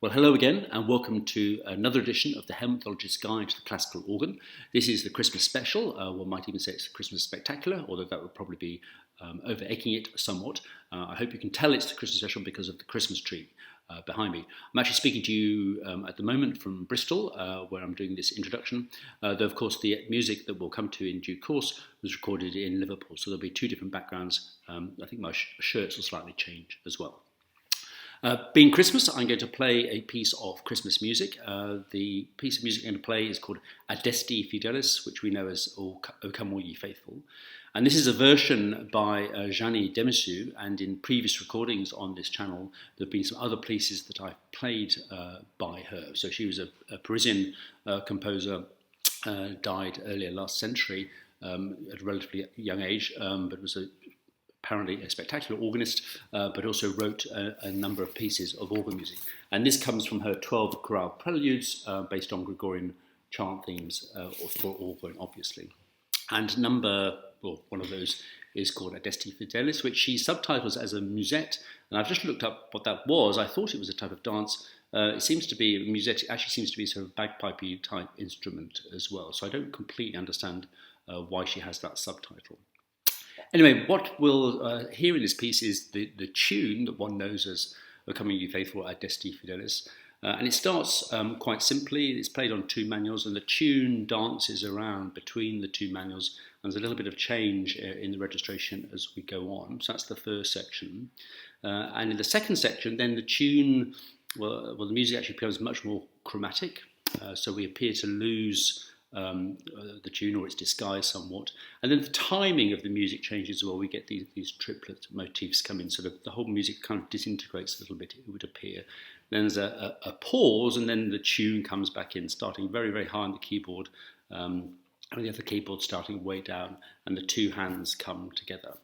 Well, hello again, and welcome to another edition of the Hermetologist's Guide to the Classical Organ. This is the Christmas special. One might even say it's the Christmas spectacular, although that would probably be over-egging it somewhat. I hope you can tell it's the Christmas special because of the Christmas tree behind me. I'm actually speaking to you at the moment from Bristol, where I'm doing this introduction, though of course the music that we'll come to in due course was recorded in Liverpool, so there'll be two different backgrounds. I think my shirts will slightly change as well. Being Christmas, I'm going to play a piece of Christmas music. The piece of music I'm going to play is called Adeste Fideles, which we know as O Come All Ye Faithful. And this is a version by Jeanne Demessieux, and in previous recordings on this channel, there have been some other pieces that I've played by her. So she was a Parisian composer, died earlier last century at a relatively young age, but was apparently a spectacular organist, but also wrote a number of pieces of organ music. And this comes from her 12 Choral Preludes, based on Gregorian Chant Themes, for organ, obviously. And one of those is called Adeste Fideles, which she subtitles as a musette. And I've just looked up what that was. I thought it was a type of dance. It seems to be, musette actually seems to be sort of bagpipey type instrument as well. So I don't completely understand why she has that subtitle. Anyway, what we'll hear in this piece is the tune that one knows as O Come All Ye Faithful, Adeste Fideles. And it starts quite simply. It's played on two manuals, and the tune dances around between the two manuals. And there's a little bit of change in the registration as we go on. So that's the first section. And in the second section, then the tune, the music actually becomes much more chromatic. So we appear to lose the tune, or it's disguised somewhat, and then the timing of the music changes as well. We get these triplet motifs come in, so the whole music kind of disintegrates a little bit, it would appear. Then there's a pause, and then the tune comes back in, starting very, very high on the keyboard, and the other keyboard starting way down, and the two hands come together.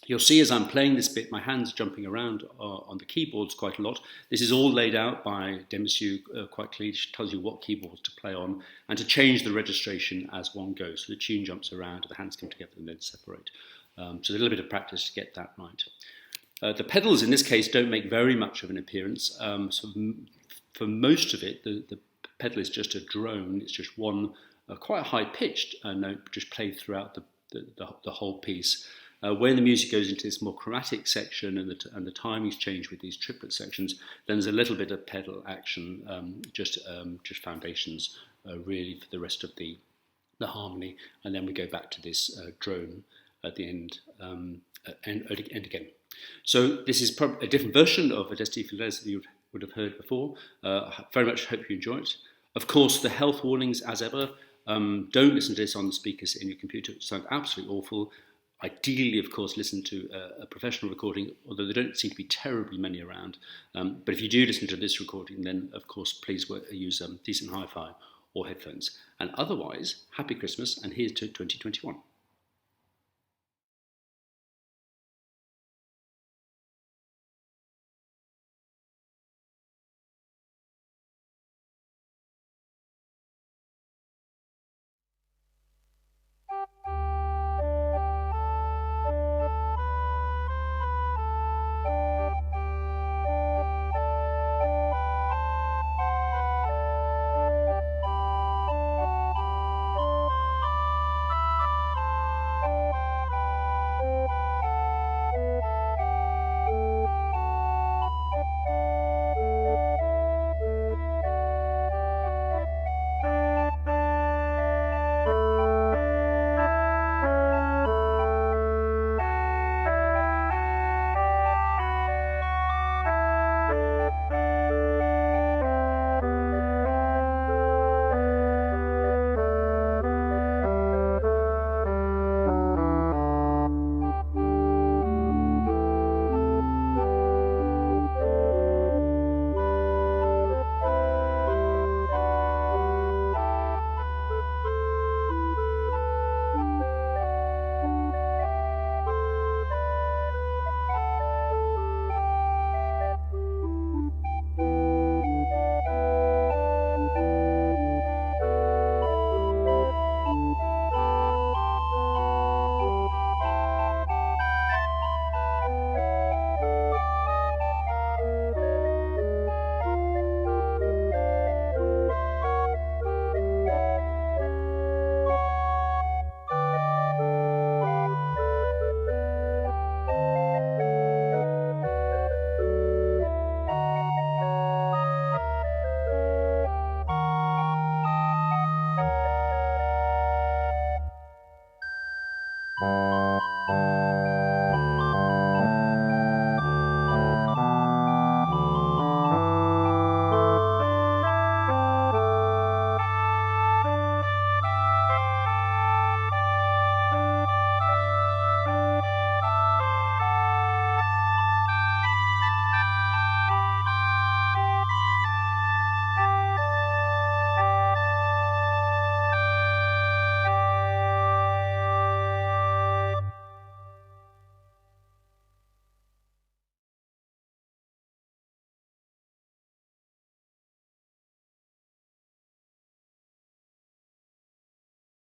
You'll see as I'm playing this bit, my hands jumping around on the keyboards quite a lot. This is all laid out by Demessieux quite clearly. She tells you what keyboards to play on and to change the registration as one goes. So the tune jumps around, the hands come together and then separate. So a little bit of practice to get that right. The pedals in this case don't make very much of an appearance. So for most of it, the pedal is just a drone. It's just one quite high-pitched note just played throughout the whole piece. When the music goes into this more chromatic section and the timings change with these triplet sections, then there's a little bit of pedal action, just foundations really for the rest of the harmony, and then we go back to this drone at the end and again. So this is probably a different version of Adeste Fideles that you would have heard before. Very much hope you enjoy it. Of course, the health warnings as ever. Don't listen to this on the speakers in your computer. It sounds absolutely awful. Ideally, of course, listen to a professional recording, although there don't seem to be terribly many around. But if you do listen to this recording, then, of course, please use decent hi-fi or headphones. And otherwise, happy Christmas, and here's to 2021.